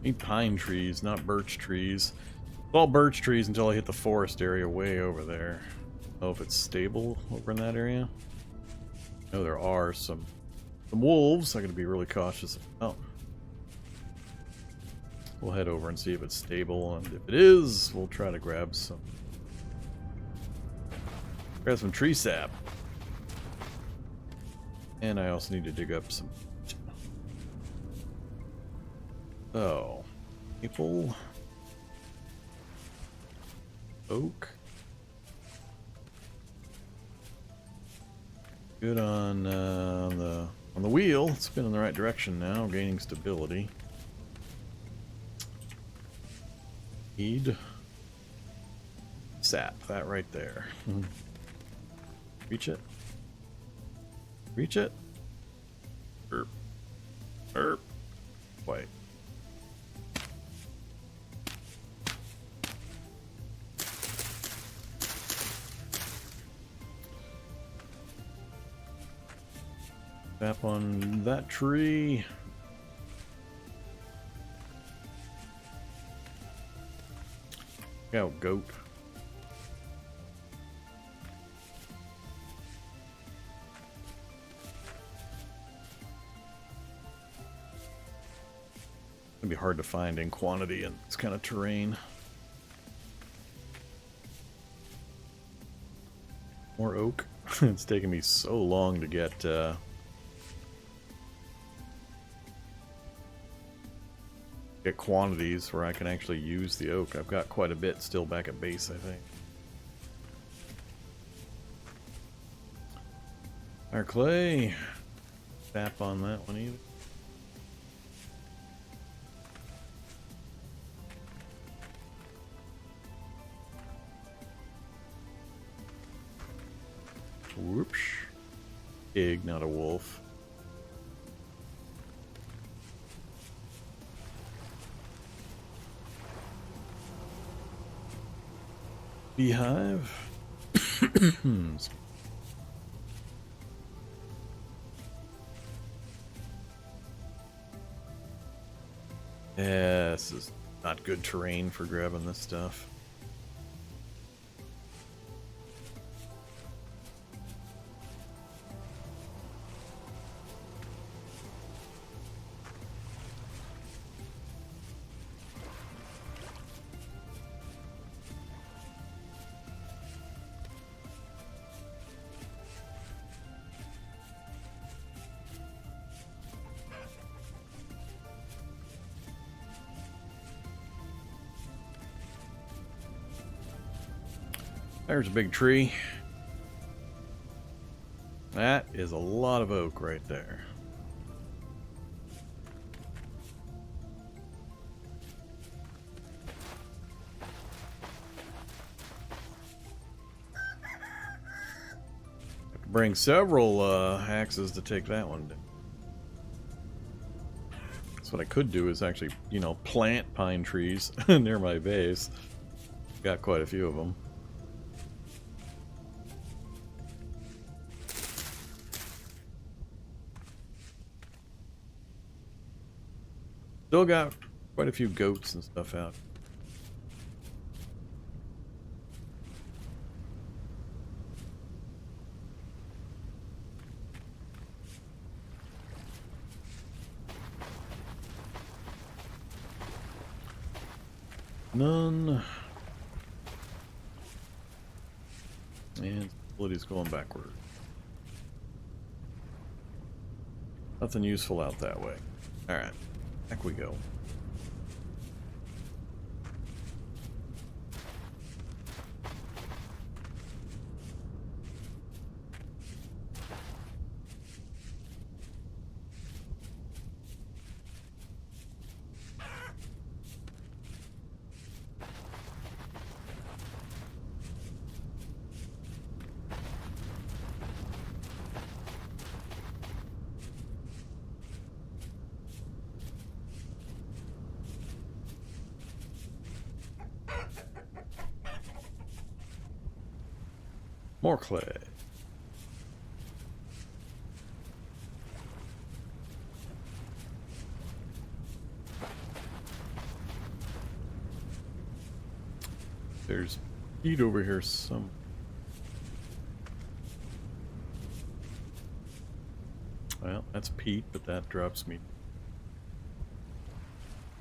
Need pine trees, not birch trees. It's all birch trees until I hit the forest area way over there. I don't know if it's stable over in that area. I know there are some wolves. I'm going to be really cautious about. We'll head over and see if it's stable, and if it is, we'll try to grab some tree sap. And I also need to dig up some. So, maple, oak. Good on the wheel. It's been in the right direction now, gaining stability. Need sap, that right there. Reach it. Reach it. Erp. Erp. Wait. Tap on that tree. Out, goat. It'd be hard to find in quantity in this kind of terrain. More oak. It's taken me so long to get quantities where I can actually use the oak. I've got quite a bit still back at base, I think. Our clay. Tap on that one either. Whoops. Pig, not a wolf. Beehive. Yeah, this is not good terrain for grabbing this stuff. There's a big tree. That is a lot of oak right there. Have to bring several axes to take that one down. So what I could do is actually, you know, plant pine trees near my base. Got quite a few of them. Still got quite a few goats and stuff out. None. And stability's going backward. Nothing useful out that way. Alright. Back we go. More clay. There's heat over here some. Well, that's peat, but that drops me.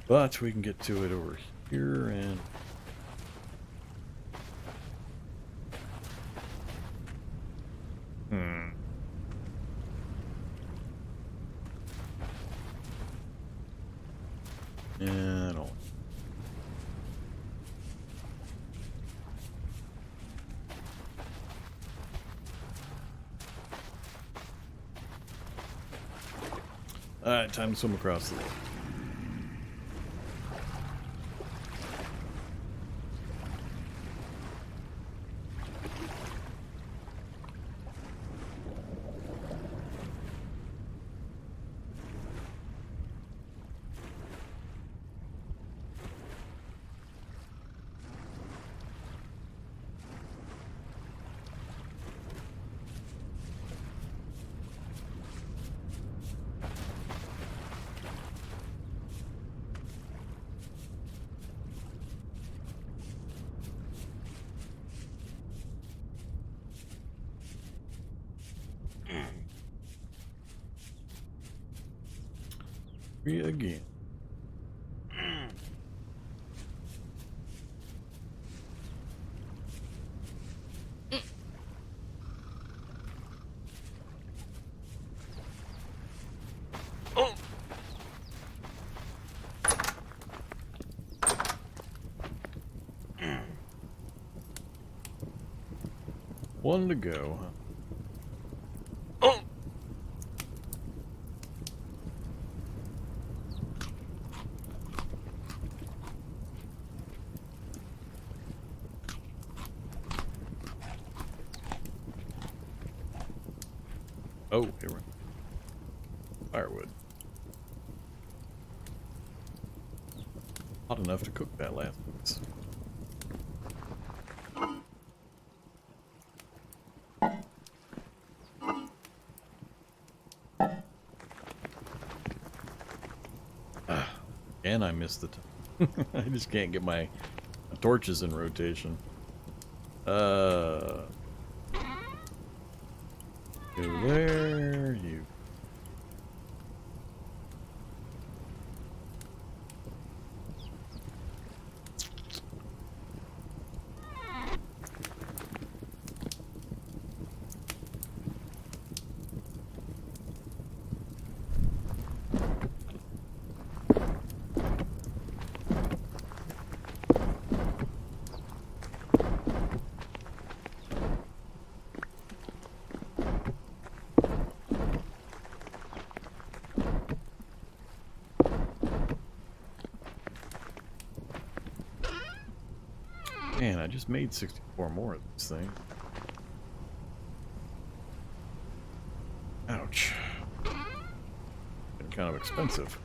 But we can get to it over here and... Yeah, I don't... Alright, time to swim across the lake. Free again. One to go, huh? Oh, here we go. Firewood. Hot enough to cook that last piece. And I missed the time. I just can't get my torches in rotation. Go there, you. Man, I just made 64 more of this thing. Ouch. Been kind of expensive.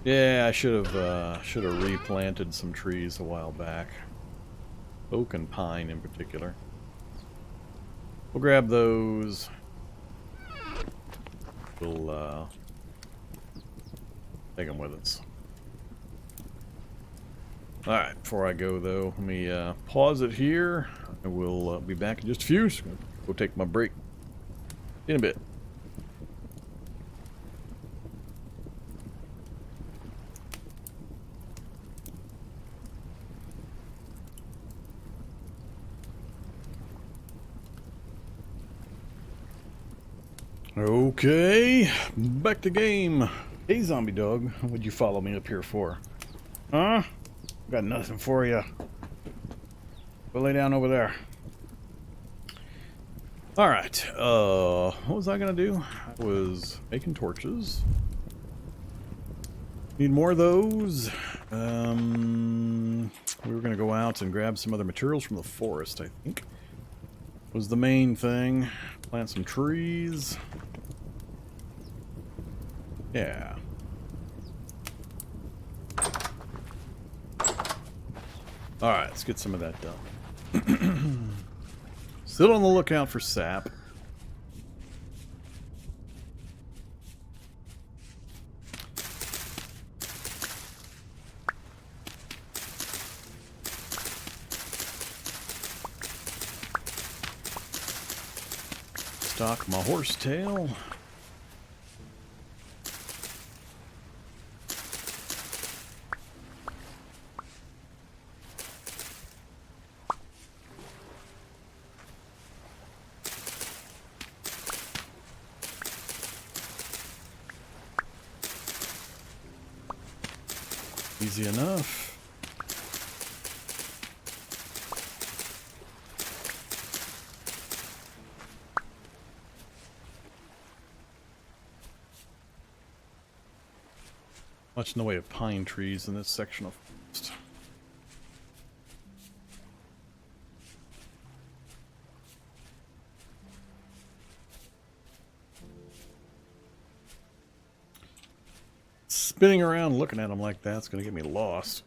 Yeah, I should have replanted some trees a while back. Oak and pine in particular. We'll grab those. We'll take them with us. Alright, before I go though, let me pause it here. I will be back in just a few. Just go take my break in a bit. Okay, back to game. Hey, zombie dog, what'd you follow me up here for? Huh? Got nothing for you. Go lay down over there. Alright, what was I gonna do? I was making torches. Need more of those. We were gonna go out and grab some other materials from the forest, I think. Was the main thing. Plant some trees. Yeah. Alright, let's get some of that done. Still on the lookout for sap. Stock my horsetail. Easy enough. Much in the way of pine trees in this section of forest. Spinning around looking at them like that's going to get me lost.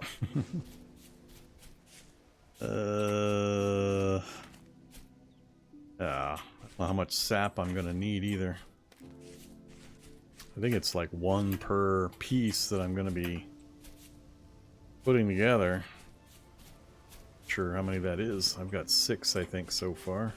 Yeah, I don't know how much sap I'm going to need either. I think it's like 1 per piece that I'm going to be putting together. Not sure how many that is. I've got 6, I think, so far.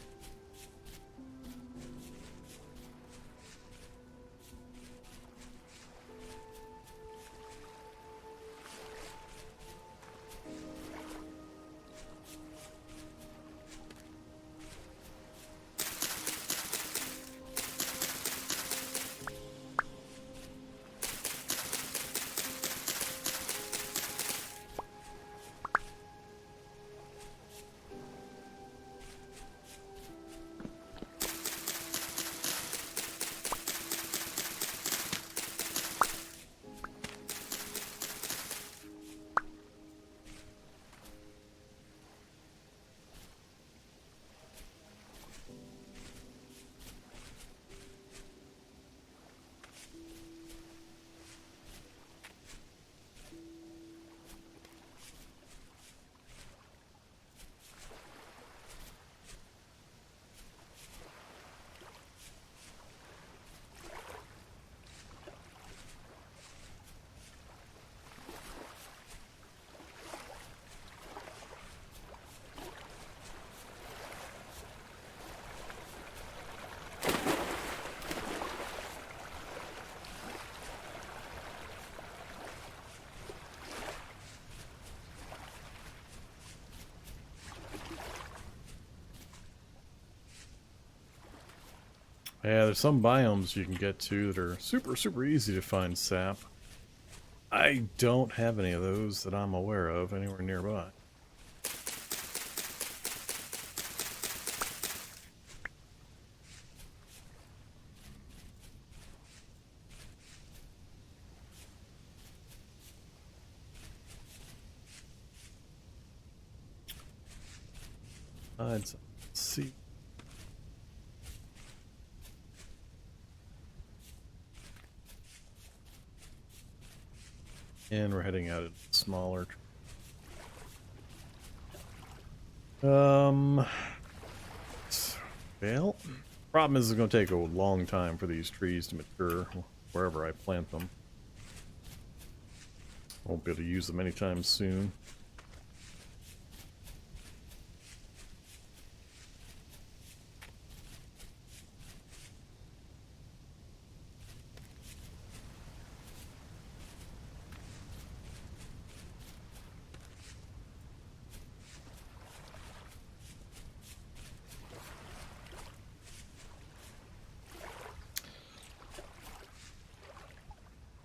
Yeah, there's some biomes you can get to that are super easy to find sap. I don't have any of those that I'm aware of anywhere nearby. Let's see. And we're heading out at smaller. Well, problem is it's going to take a long time for these trees to mature wherever I plant them. Won't be able to use them anytime soon.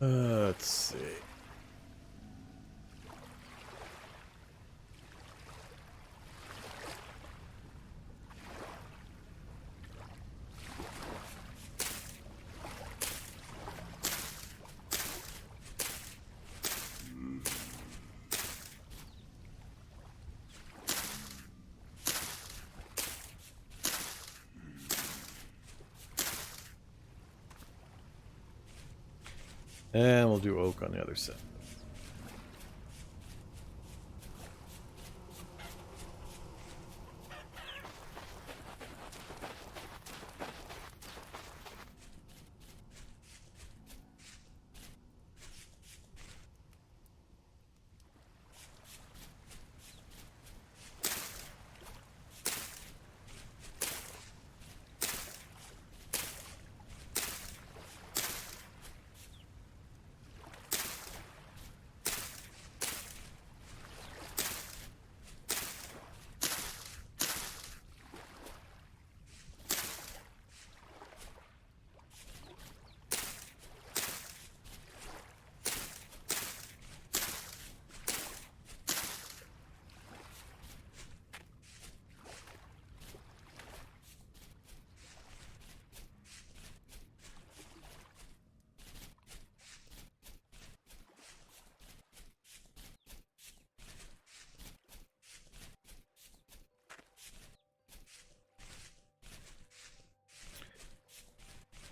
Let's see. And we'll do oak on the other side.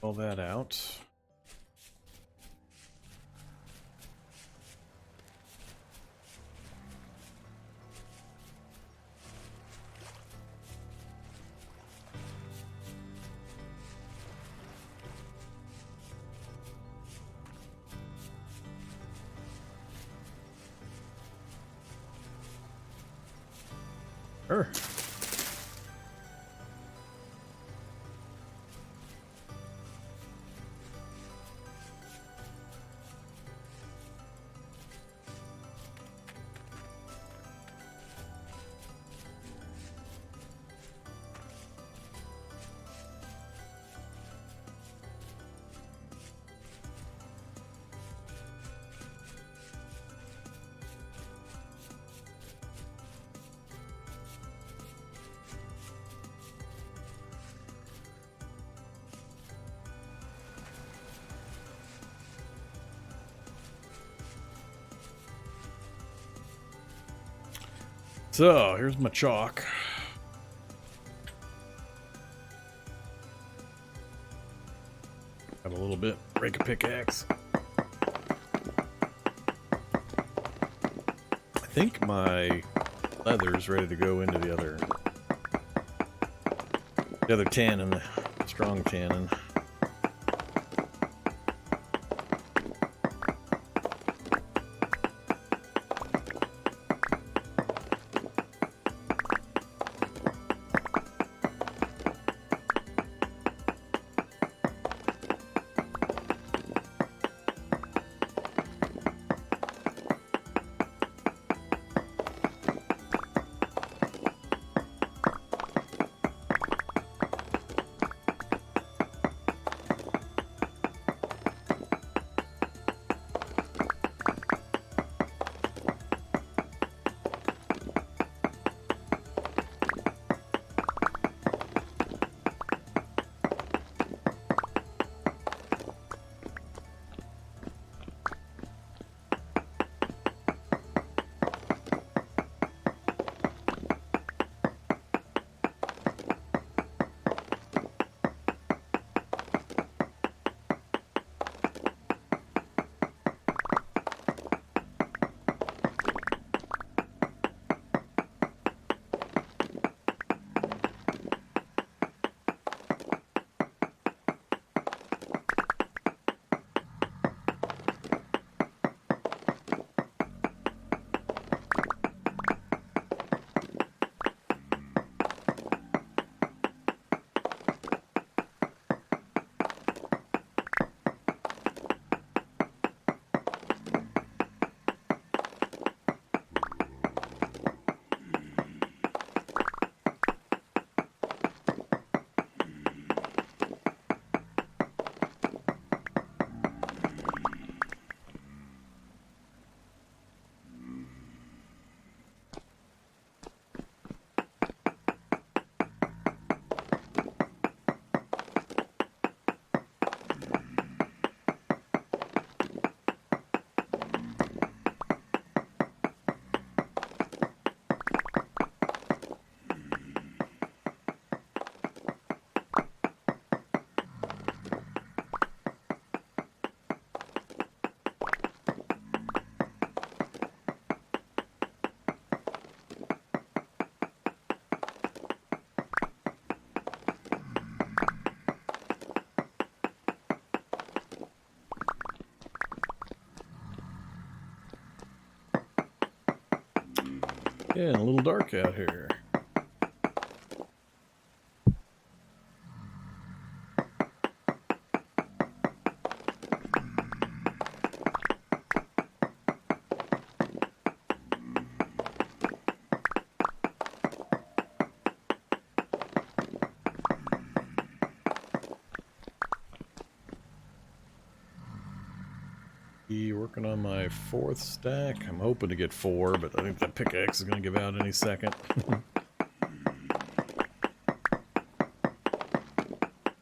all that out. Sure. So, here's my chalk. Have a little bit, break a pickaxe. I think my leather's ready to go into the other tannin, the strong tannin. Yeah, a little dark out here. Working on my 4th stack. I'm hoping to get 4, but I think that pickaxe is going to give out any second.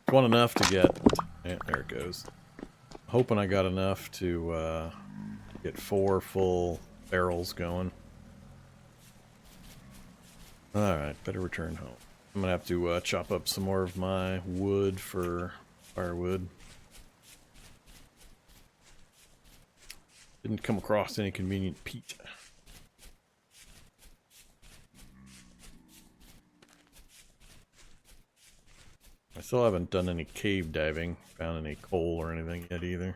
It's one enough to get... Yeah, there it goes. Hoping I got enough to get 4 full barrels going. Alright, better return home. I'm going to have to chop up some more of my wood for firewood. Didn't come across any convenient peat. I still haven't done any cave diving, found any coal or anything yet either.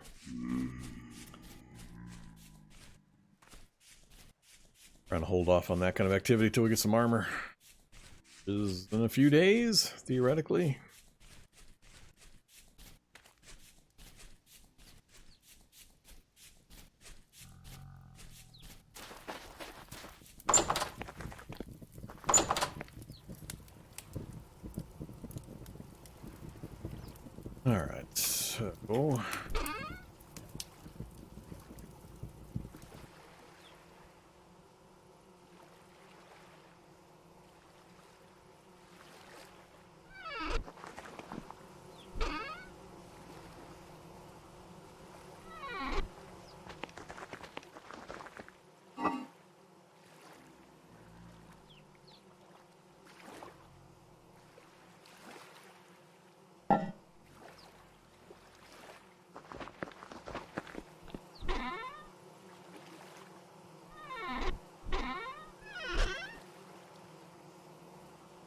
Trying to hold off on that kind of activity till we get some armor. Is in a few days, theoretically. Alright, so...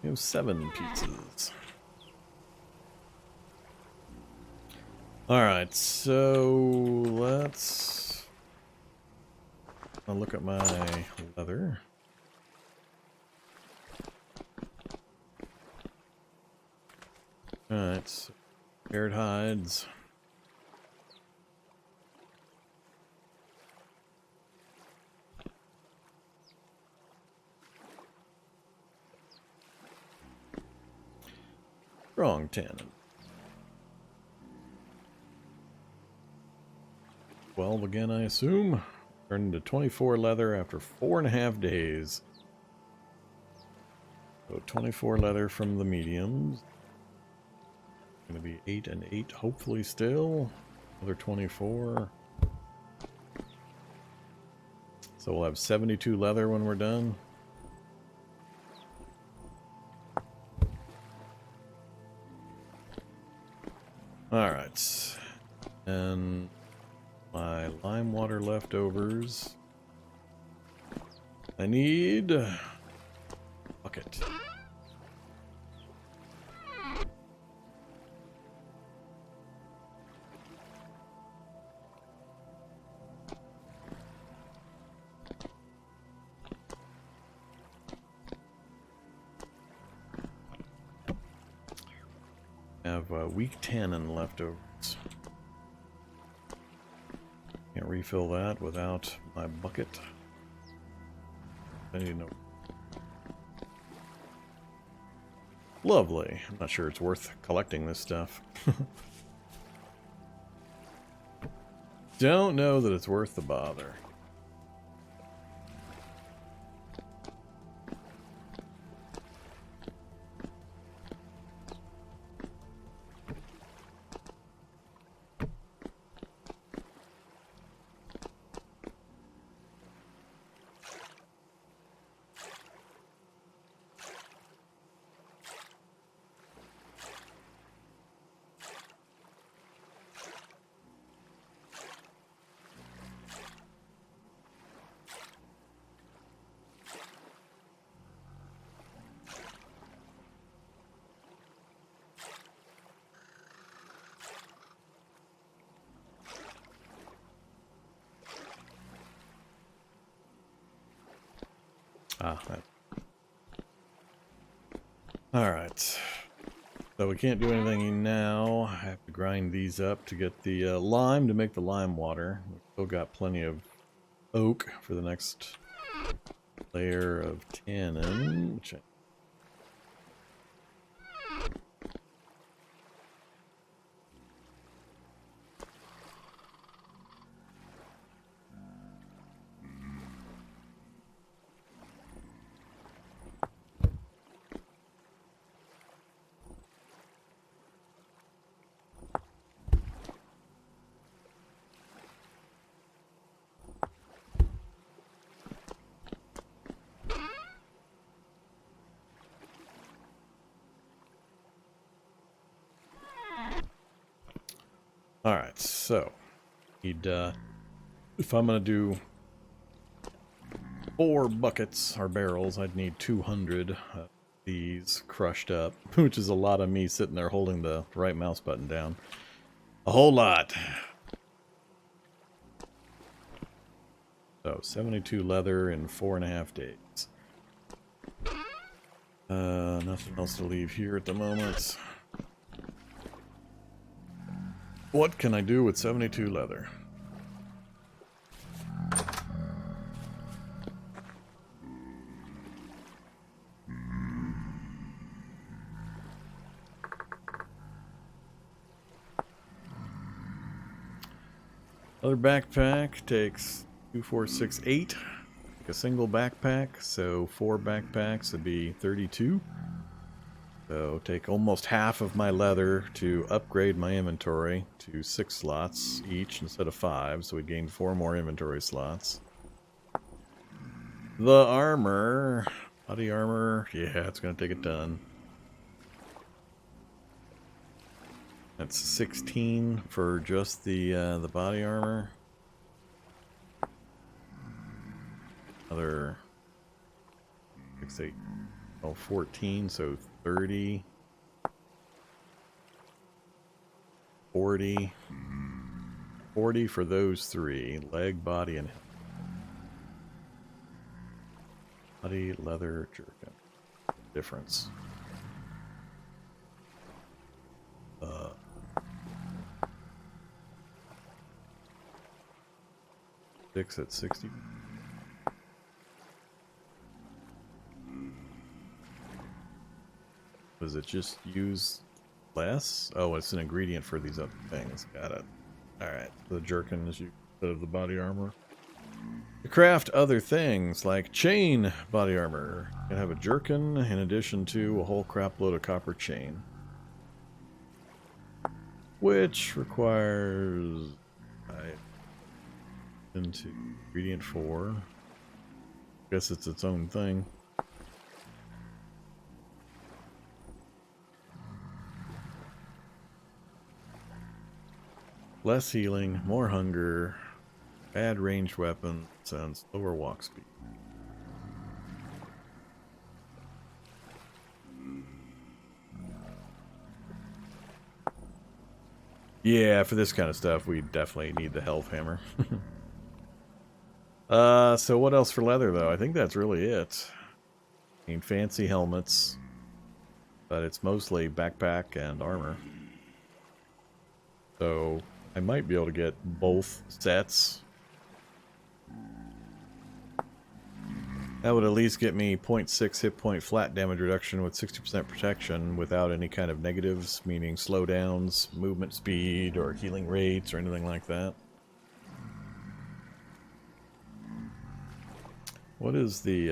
We have 7 pieces. Alright, so let's I'll look at my leather. Alright, so paired hides. Strong tannin. 12 again, I assume. Turned into 24 leather after 4.5 days. So 24 leather from the mediums. Gonna be 8 and 8, hopefully still. Another 24. So we'll have 72 leather when we're done. Alright. And my lime water leftovers. I need a bucket. Have weak tannin leftovers. Can't refill that without my bucket. I need to know. Lovely. I'm not sure it's worth collecting this stuff. Don't know that it's worth the bother. Alright. So we can't do anything now. I have to grind these up to get the lime to make the lime water. We've still got plenty of oak for the next layer of tannin, which Alright, so need if I'm gonna do 4 buckets or barrels, I'd need 200 of these crushed up, which is a lot of me sitting there holding the right mouse button down. A whole lot. So 72 leather in 4.5 days. Nothing else to leave here at the moment. What can I do with 72 leather? Another backpack takes 2, 4, 6, 8. Like a single backpack, so 4 backpacks would be 32. So take almost half of my leather to upgrade my inventory to 6 slots each instead of 5, so we gained 4 more inventory slots. The armor, body armor, yeah, it's gonna take a ton. That's 16 for just the body armor. Another 6, 8, 14, so 30, 40, 40 for those 3, leg, body, and body, leather, jerkin. Difference. 6 at 60. Does it just use less? Oh, it's an ingredient for these other things. Got it. Alright, the jerkin is used instead of the body armor. To craft other things, like chain body armor. You can have a jerkin in addition to a whole crap load of copper chain. Which requires... into ingredient 4. Guess it's its own thing. Less healing, more hunger, bad ranged weapons, and slower walk speed. Yeah, for this kind of stuff, we definitely need the health hammer. So what else for leather, though? I think that's really it. I mean, fancy helmets, but it's mostly backpack and armor. So I might be able to get both sets. That would at least get me 0.6 hit point flat damage reduction with 60% protection without any kind of negatives, meaning slowdowns, movement speed, or healing rates, or anything like that. What is the,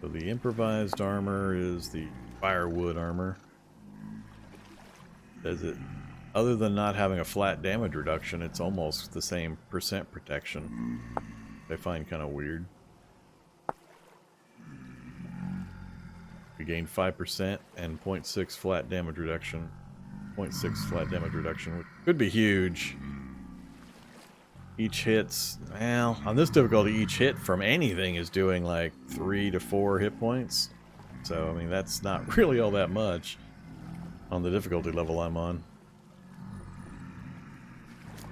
so the improvised armor is the firewood armor. Does it, other than not having a flat damage reduction, it's almost the same percent protection. I find kind of weird. We gain 5% and 0.6 flat damage reduction. 0.6 flat damage reduction, which could be huge. Each hit's, well, on this difficulty, each hit from anything is doing like 3 to 4 hit points. So, I mean, that's not really all that much on the difficulty level I'm on.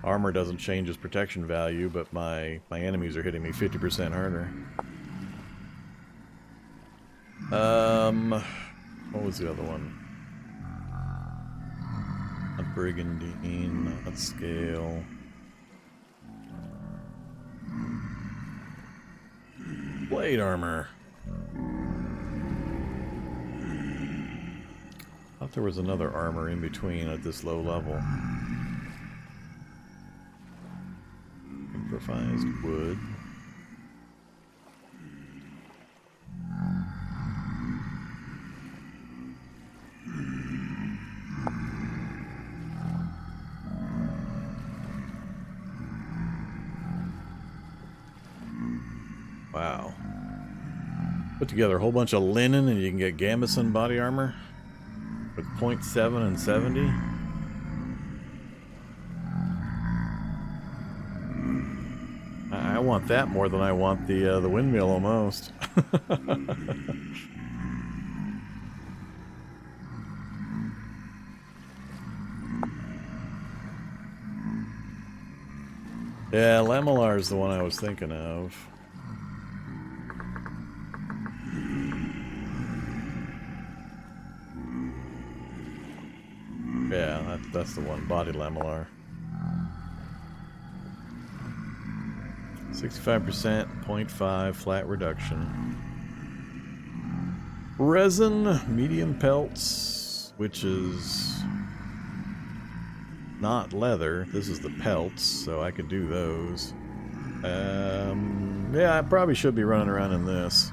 Armor doesn't change its protection value, but my enemies are hitting me 50% harder. What was the other one? Not brigandine, not scale. Blade armor. I thought there was another armor in between at this low level. Improvised wood. Wow. Put together a whole bunch of linen and you can get gambeson body armor. With 0.7 and 70? I want that more than I want the windmill almost. Yeah, Lamellar is the one I was thinking of. Yeah, that's the one. Body Lamellar. 65%, 0.5, flat reduction. Resin, medium pelts, which is not leather. This is the pelts, so I could do those. Yeah, I probably should be running around in this.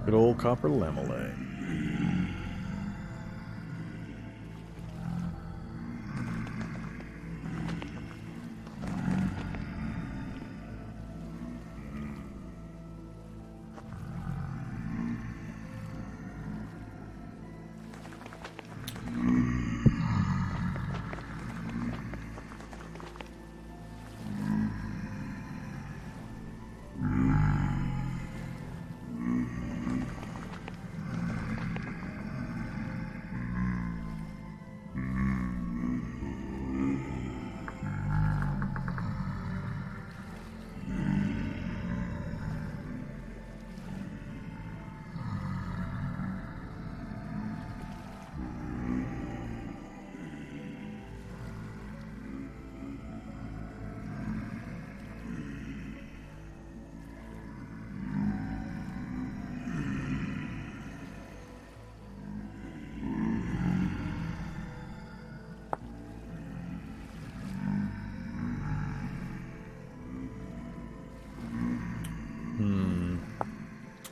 Good old copper lamellar.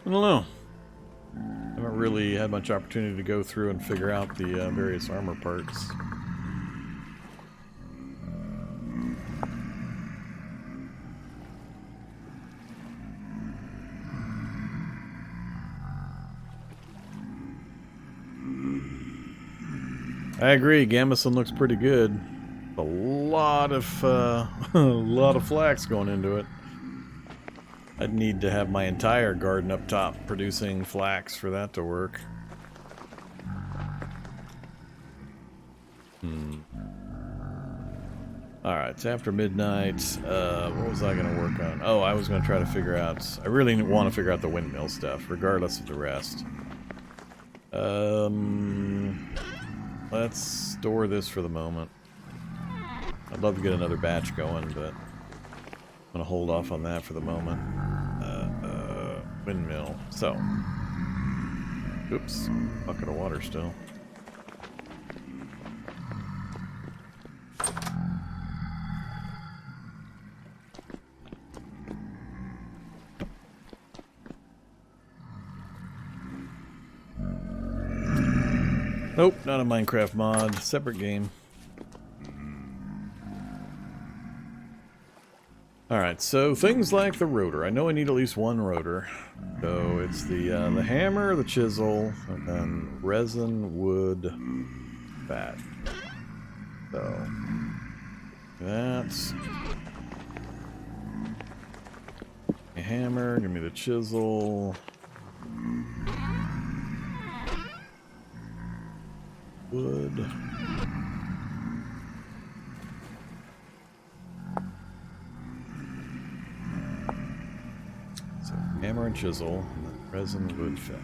I don't know. I haven't really had much opportunity to go through and figure out the various armor parts. I agree, Gambeson looks pretty good. A lot of a lot of flax going into it. I'd need to have my entire garden up top producing flax for that to work. Alright, it's after midnight. What was I going to work on? Oh, I was going to try to figure out... I really want to figure out the windmill stuff, regardless of the rest. Let's store this for the moment. I'd love to get another batch going, but I'm going to hold off on that for the moment. Windmill. So. Oops. Bucket of water still. Nope, not a Minecraft mod. Separate game. Alright, so things like the rotor. I know I need at least one rotor. So it's the hammer, the chisel, and then resin, wood, fat. So that's a hammer, give me the chisel. Wood. So hammer and chisel, and then resin, wood, fat.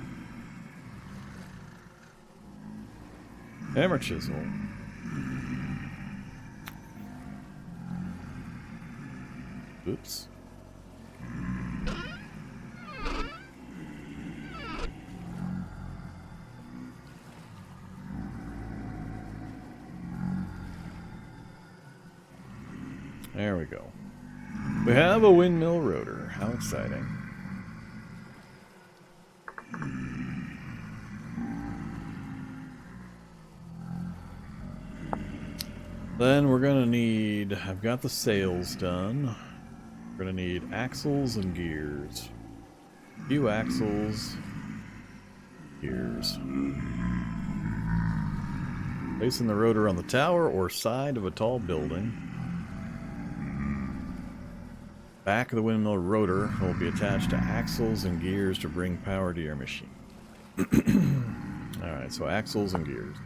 Hammer, chisel. Oops. There we go. We have a windmill rotor. How exciting. Then we're gonna need, I've got the sails done. We're gonna need axles and gears. A few axles, gears. Placing the rotor on the tower or side of a tall building. Back of the windmill rotor will be attached to axles and gears to bring power to your machine. Alright, so axles and gears.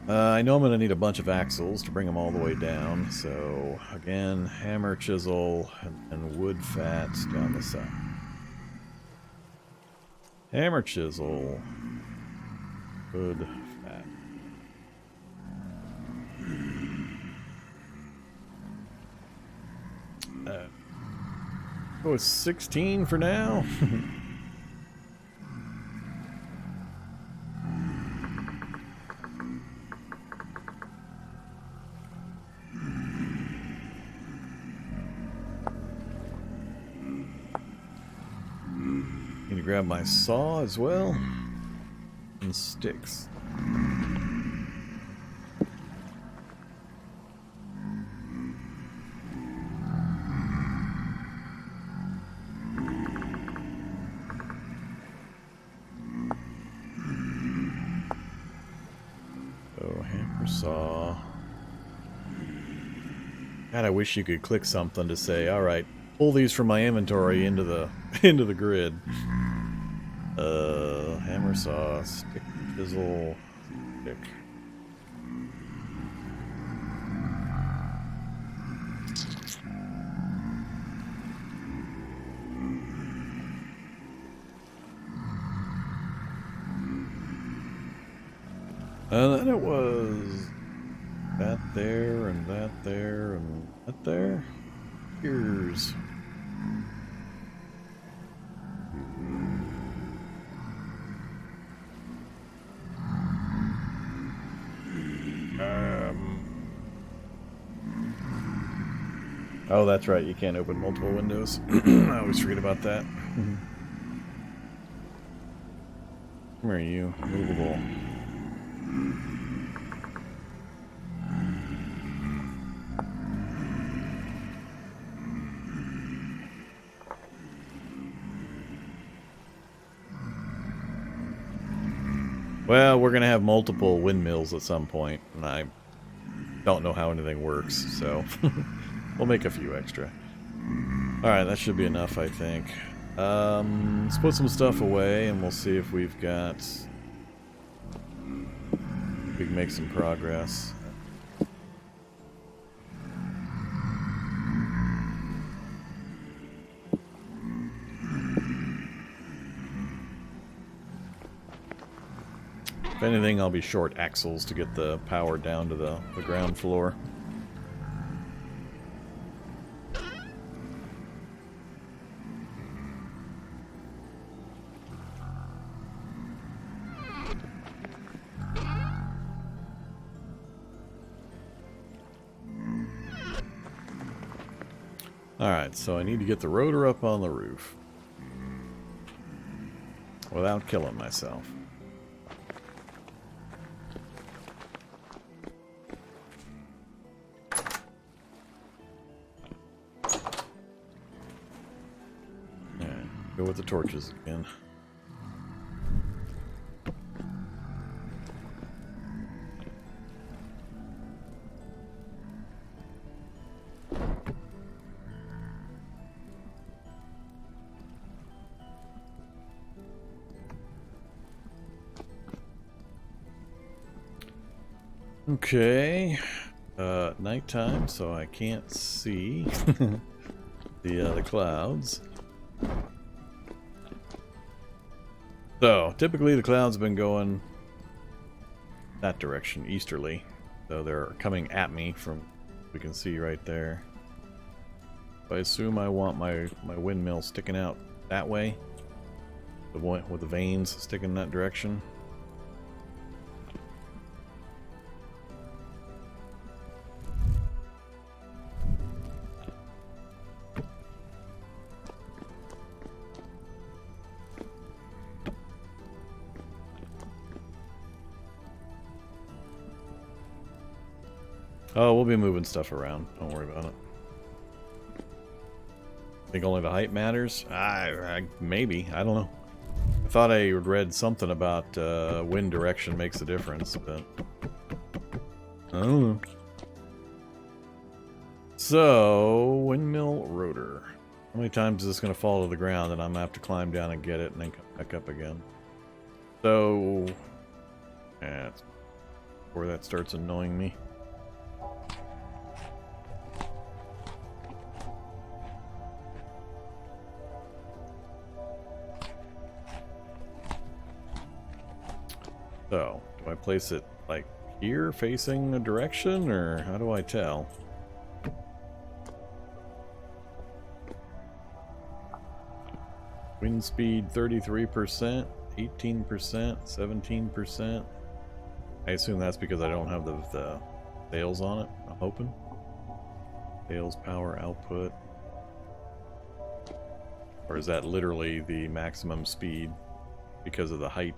I know I'm going to need a bunch of axles to bring them all the way down, so again, hammer, chisel, and wood fat down the side. Hammer, chisel, wood fat. Oh, it's 16 for now. Need to grab my saw as well and sticks. Saw. God, I wish you could click something to say, all right, pull these from my inventory into the grid. Hammer, saw, stick, chisel, stick. And then it was that there, and that there, and that there. Here's... Oh, that's right, you can't open multiple windows. I always forget about that. Where are you? Movable. Well, we're going to have multiple windmills at some point, and I don't know how anything works, so we'll make a few extra. Alright, that should be enough, I think. Let's put some stuff away, and we'll see if we've got... we can make some progress. If anything, I'll be short axles to get the power down to the ground floor. Alright, so I need to get the rotor up on the roof without killing myself. Go with the torches again. Okay. Nighttime, so I can't see the clouds. So, typically the clouds have been going that direction, easterly. So they're coming at me from, we can see right there. So I assume I want my windmill sticking out that way. The one with the vanes sticking in that direction. Oh, we'll be moving stuff around. Don't worry about it. Think only the height matters? Maybe. I don't know. I thought I read something about wind direction makes a difference, but I don't know. So, windmill rotor. How many times is this going to fall to the ground and I'm going to have to climb down and get it and then come back up again? So, that's before that starts annoying me. So, do I place it like here facing a direction, or how do I tell? Wind speed 33%, 18%, 17%. I assume that's because I don't have the sails on it, I'm hoping. Sails power output. Or is that literally the maximum speed because of the height?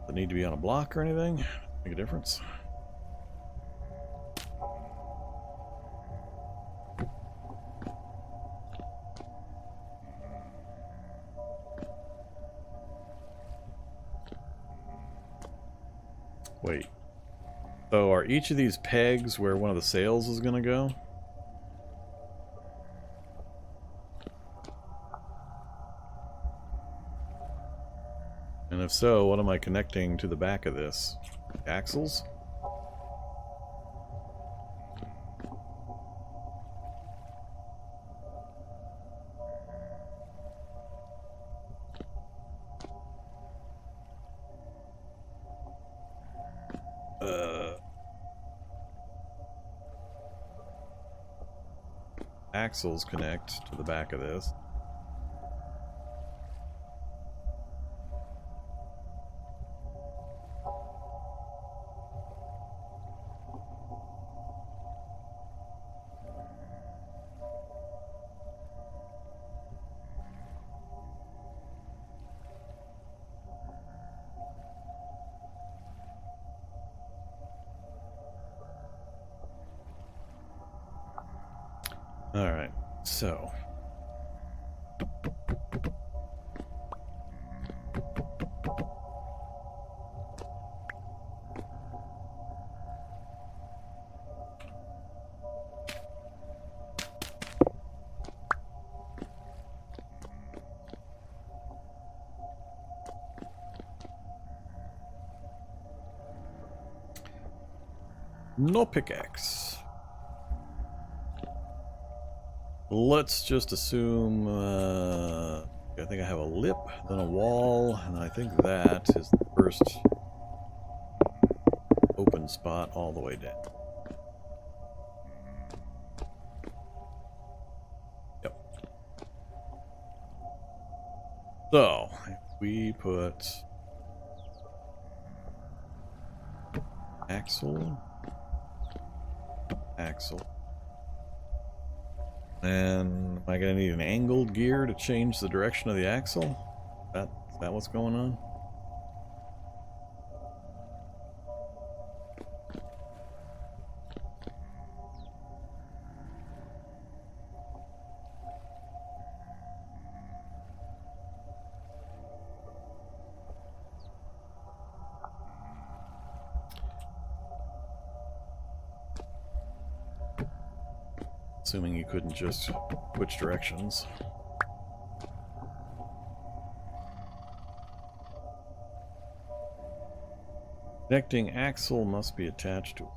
Does it need to be on a block or anything? Make a difference? Wait. So are each of these pegs where one of the sails is going to go? And if so, what am I connecting to the back of this? Axles? Axles connect to the back of this. Alright, so no pickaxe. Let's just assume, I think I have a lip, then a wall, and I think that is the first open spot all the way down. Yep. So, if we put axle, and am I going to need an angled gear to change the direction of the axle? Is that what's going on? Assuming you couldn't just switch directions. Connecting axle must be attached to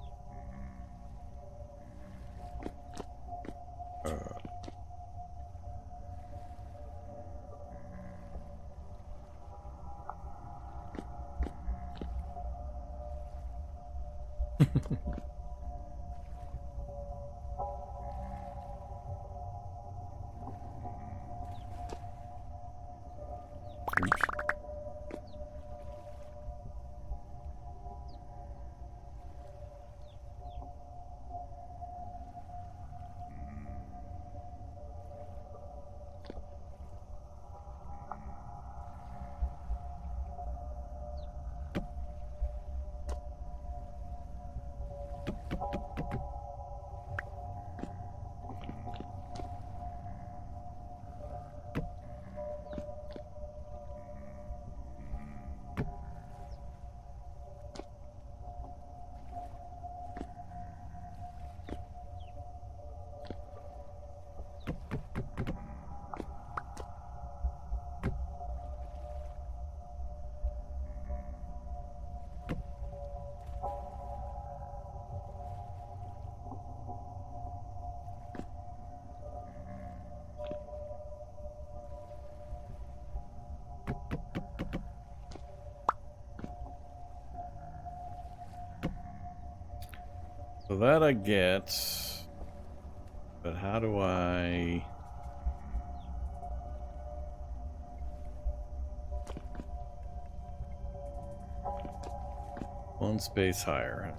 So that I get, but how do I... One space higher.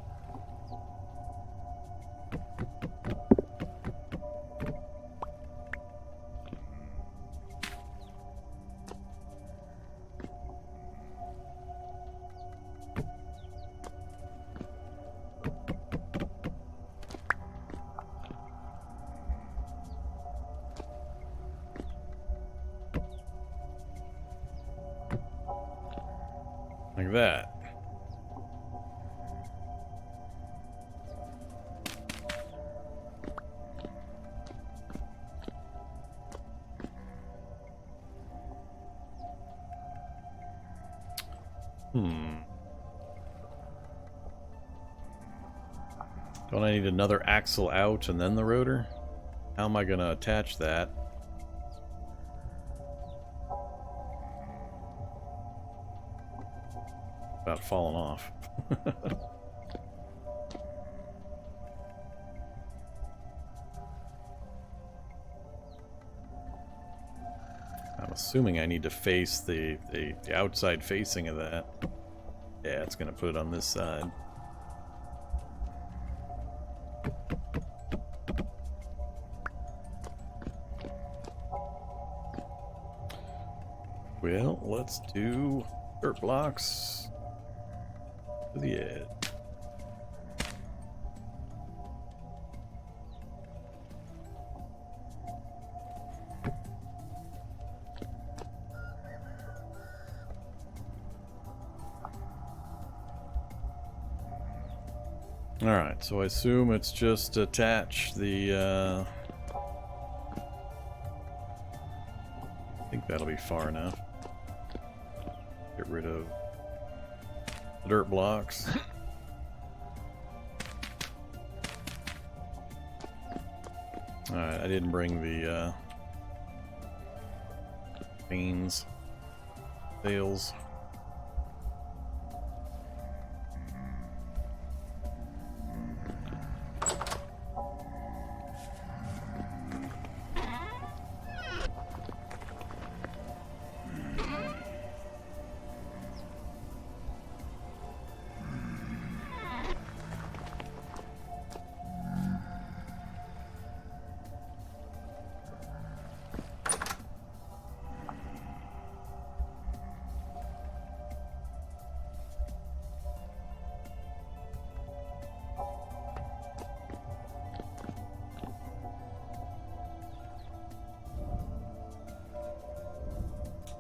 Like that. Don't I need another axle out and then the rotor? How am I going to attach that? About falling off. I'm assuming I need to face the outside facing of that. Yeah, it's going to put it on this side. Well, let's do dirt blocks to the edge. Alright, so I assume it's just attach the, I think that'll be far enough. Get rid of the dirt blocks. Alright, I didn't bring the, beans, bales.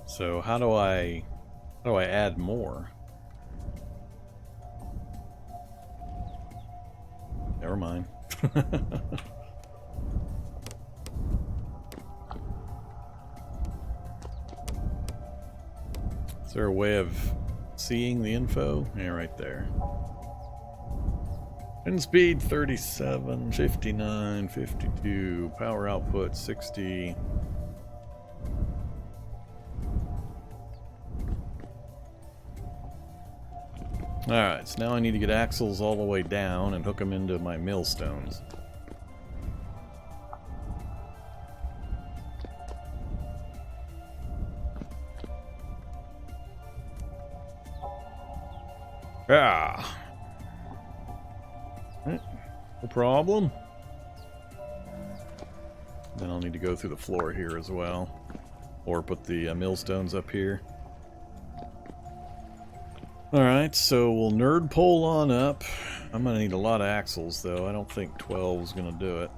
So how do I add more? Never mind. Is there a way of seeing the info? Yeah, right there. Wind speed 37, 59, 52, power output 60. Alright, so now I need to get axles all the way down and hook them into my millstones. Ah! No problem. Then I'll need to go through the floor here as well. Or put the millstones up here. Alright, so we'll nerd pole on up. I'm going to need a lot of axles, though. I don't think 12 is going to do it.